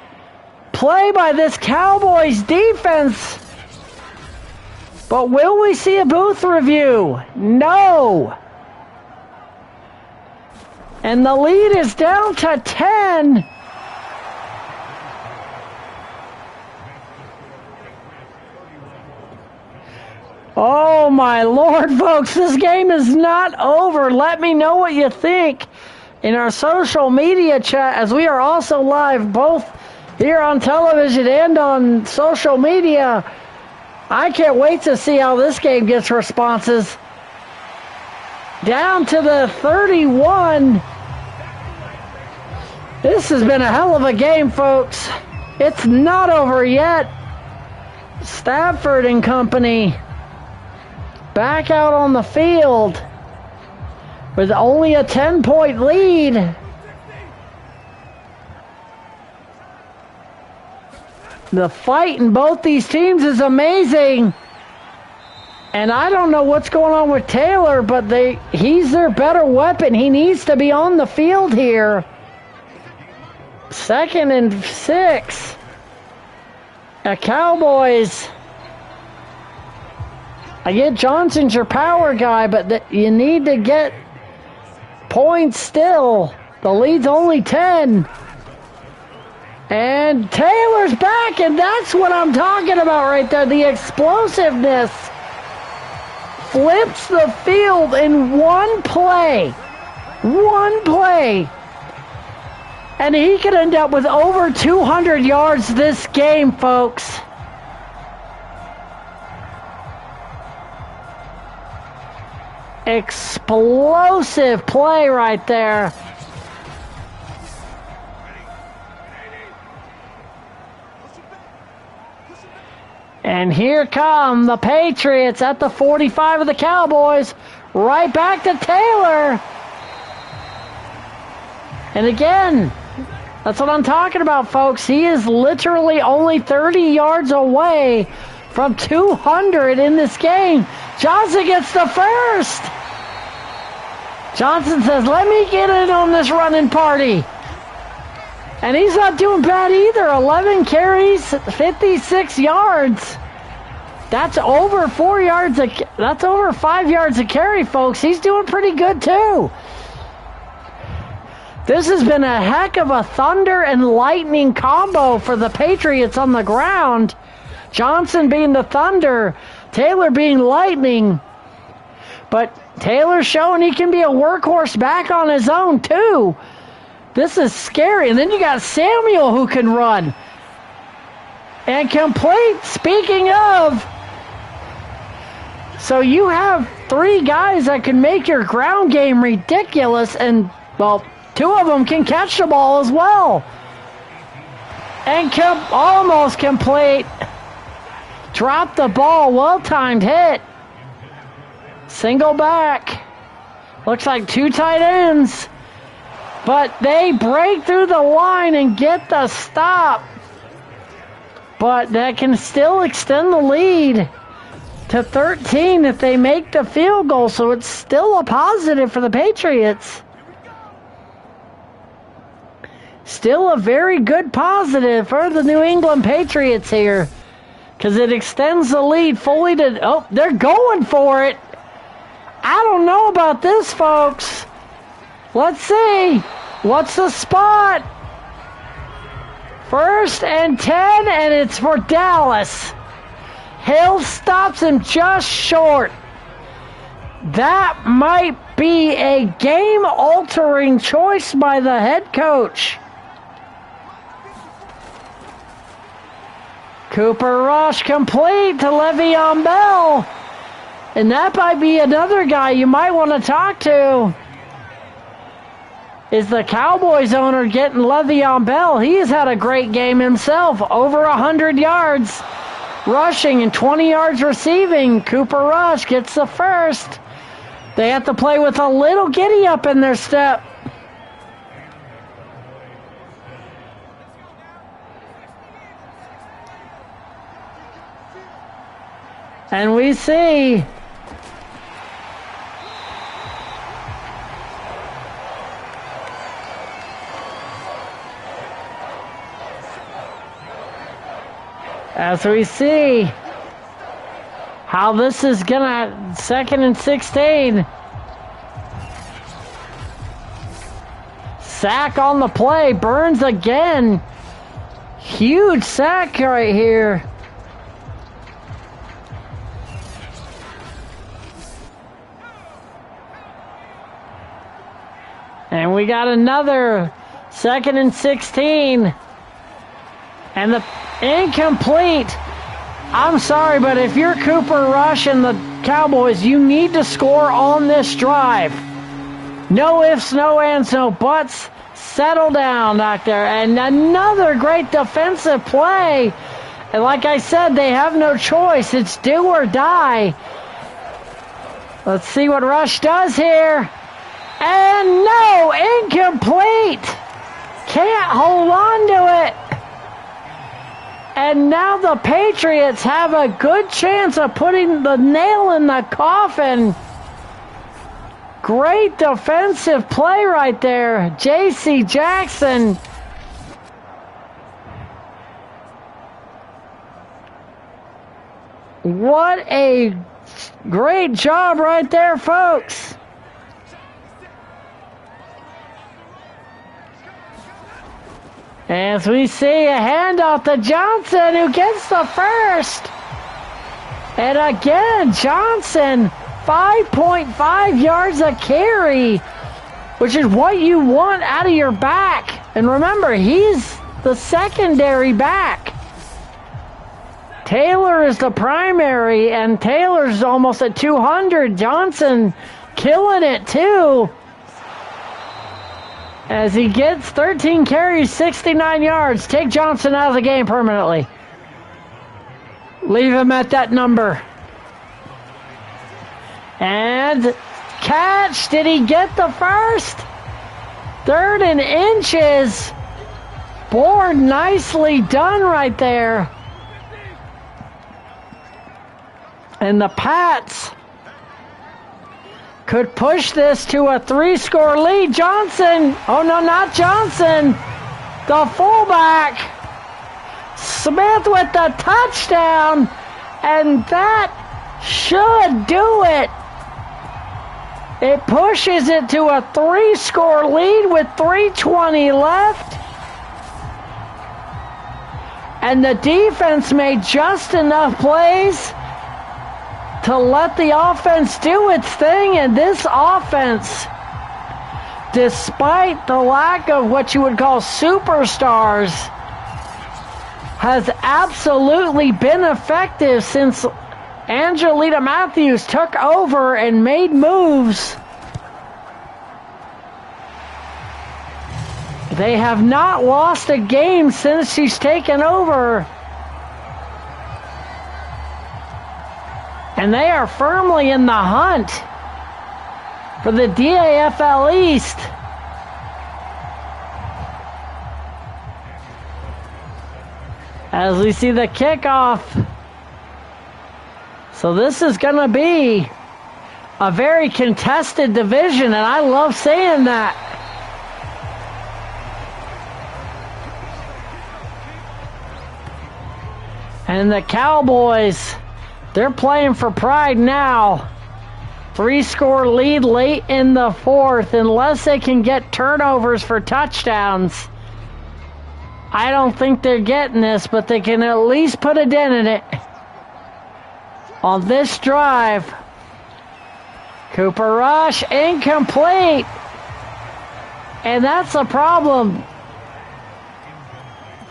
play by this Cowboys defense. But will we see a booth review? No. And the lead is down to 10. Oh my Lord, folks, this game is not over. Let me know what you think in our social media chat, as we are also live both here on television and on social media. I can't wait to see how this game gets responses. Down to the 31. This has been a hell of a game, folks. It's not over yet. Stafford and company back out on the field with only a 10-point lead. The fight in both these teams is amazing. And I don't know what's going on with Taylor, but he's their better weapon. He needs to be on the field here. 2nd and 6. The Cowboys. I get Johnson's your power guy, but you need to get points still. The lead's only 10. And Taylor's back, and that's what I'm talking about right there. The explosiveness. Flips the field in one play. One play. And he could end up with over 200 yards this game, folks. Explosive play right there. And here come the Patriots at the 45 of the Cowboys. Right back to Taylor. And again, that's what I'm talking about, folks. He is literally only 30 yards away from 200 in this game. Johnson gets the first. Johnson says, let me get in on this running party. And he's not doing bad either. 11 carries, 56 yards. That's over 4 yards. That's over 5 yards a carry, folks. He's doing pretty good too. This has been a heck of a thunder and lightning combo for the Patriots on the ground. Johnson being the thunder, Taylor being lightning. But Taylor's showing he can be a workhorse back on his own too. This is scary. And then you got Samuel who can run. And complete, speaking of. So you have 3 guys that can make your ground game ridiculous. And, well, 2 of them can catch the ball as well. And almost complete. Drop the ball. Well-timed hit. Single back. Looks like 2 tight ends. But they break through the line and get the stop. But that can still extend the lead to 13 if they make the field goal. So it's still a positive for the Patriots. Still a very good positive for the New England Patriots here. Because it extends the lead fully to... Oh, they're going for it. I don't know about this, folks. Let's see. What's the spot? 1st and 10, and it's for Dallas. Hill stops him just short. That might be a game-altering choice by the head coach. Cooper Rush complete to Le'Veon Bell. And that might be another guy you might want to talk to. Is the Cowboys owner getting Le'Veon Bell? He has had a great game himself. Over 100 yards rushing and 20 yards receiving. Cooper Rush gets the first. They have to play with a little giddy up in their step. And we see how this is gonna 2nd and 16. sack on the play. Burns again. Huge sack right here. And we got another 2nd and 16. And the incomplete. I'm sorry, but if you're Cooper Rush and the Cowboys, you need to score on this drive. No ifs, no ands, no buts. Settle down back there. And another great defensive play. And like I said, they have no choice. It's do or die. Let's see what Rush does here. And no, incomplete. Can't hold on to it. And now the Patriots have a good chance of putting the nail in the coffin. Great defensive play right there. J.C. Jackson. What a great job right there, folks. As we see a handoff to Johnson, who gets the first. And again, Johnson, 5.5 yards a carry, which is what you want out of your back. And remember, he's the secondary back. Taylor is the primary, and Taylor's almost at 200. Johnson killing it too. As he gets 13 carries, 69 yards. Take Johnson out of the game permanently. Leave him at that number. And catch. Did he get the first? 3rd and inches. Board nicely done right there. And the Pats could push this to a 3-score lead. Johnson, oh no, not Johnson, the fullback. Smith with the touchdown, and that should do it. It pushes it to a 3-score lead with 3:20 left. And the defense made just enough plays to let the offense do its thing. And this offense, despite the lack of what you would call superstars, has absolutely been effective since Angelina Matthews took over and made moves. They have not lost a game since she's taken over. And they are firmly in the hunt for the DAFL East. As we see the kickoff. So this is going to be a very contested division, and I love saying that. And the Cowboys, they're playing for pride now. 3-score lead late in the 4th. Unless they can get turnovers for touchdowns, I don't think they're getting this, but they can at least put a dent in it. On this drive, Cooper Rush, incomplete. And that's a problem.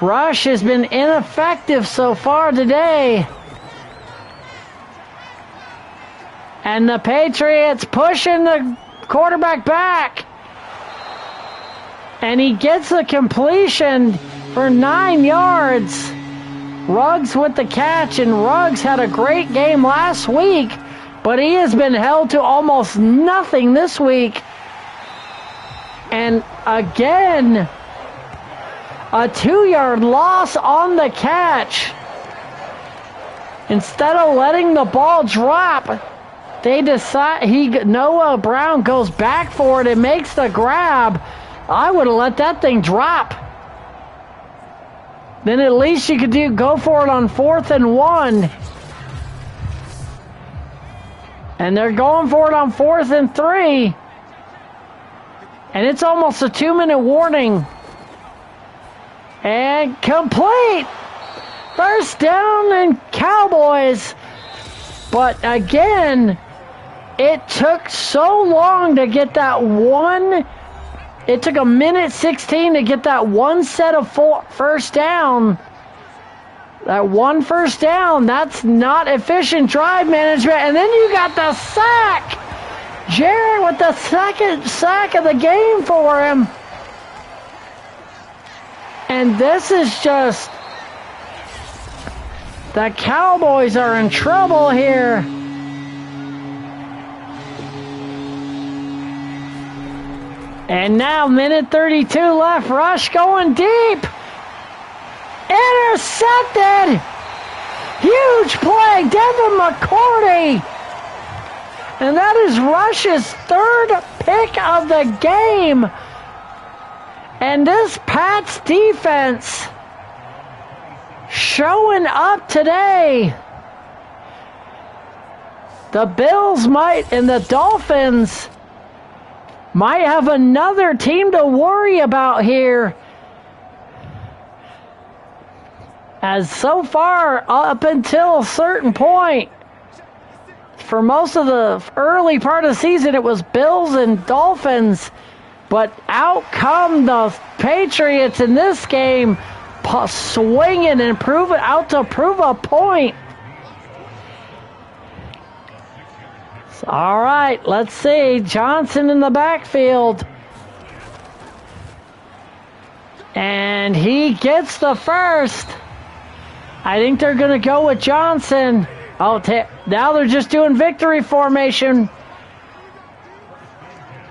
Rush has been ineffective so far today. And the Patriots pushing the quarterback back. And he gets a completion for 9 yards. Ruggs with the catch, and Ruggs had a great game last week, but he has been held to almost nothing this week. And again, a 2-yard loss on the catch. Instead of letting the ball drop, they decide Noah Brown goes back for it and makes the grab. I would have let that thing drop. Then at least you could go for it on 4th and 1. And they're going for it on 4th and 3. And it's almost a 2-minute warning. And complete. First down and Cowboys. But again, it took so long to get that one. It took 1:16 to get that one set of first down. That one first down, that's not efficient drive management. And then you got the sack. Jarrett with the second sack of the game for him. And this is just, the Cowboys are in trouble here. And now, 1:32 left. Rush going deep. Intercepted. Huge play. Devin McCourty. And that is Rush's third pick of the game. And this Pats defense showing up today. The Bills might, and the Dolphins might have another team to worry about here. As so far, up until a certain point, for most of the early part of the season, it was Bills and Dolphins. But out come the Patriots in this game, swinging and out to prove a point. All right, let's see. Johnson in the backfield. And he gets the first. I think they're going to go with Johnson. Oh, now they're just doing victory formation.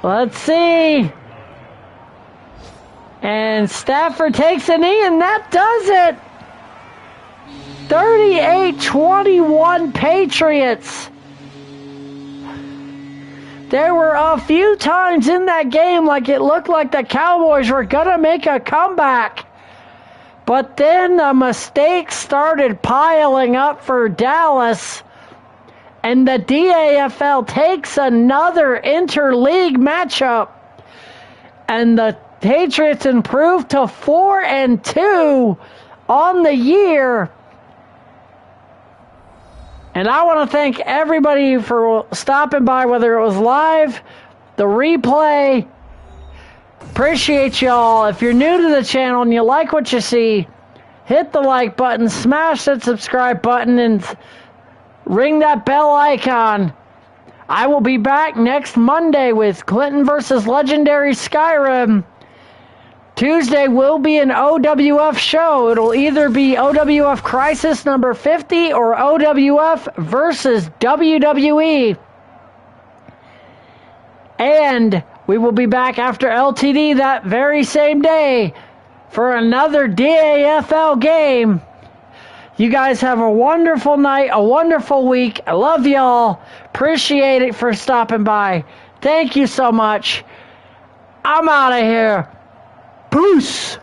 Let's see. And Stafford takes a knee, and that does it. 38-21 Patriots. There were a few times in that game like it looked like the Cowboys were going to make a comeback. But then the mistakes started piling up for Dallas. And the DAFL takes another interleague matchup. And the Patriots improved to 4-2 on the year. And I want to thank everybody for stopping by, whether it was live, the replay. Appreciate y'all. If you're new to the channel and you like what you see, hit the like button, smash that subscribe button, and ring that bell icon. I will be back next Monday with Clinton versus Legendary Skyrim. Tuesday will be an OWF show. It'll either be OWF Crisis number 50 or OWF versus WWE. And we will be back after LTD that very same day for another DAFL game. You guys have a wonderful night, a wonderful week. I love y'all. Appreciate it for stopping by. Thank you so much. I'm out of here. Peace.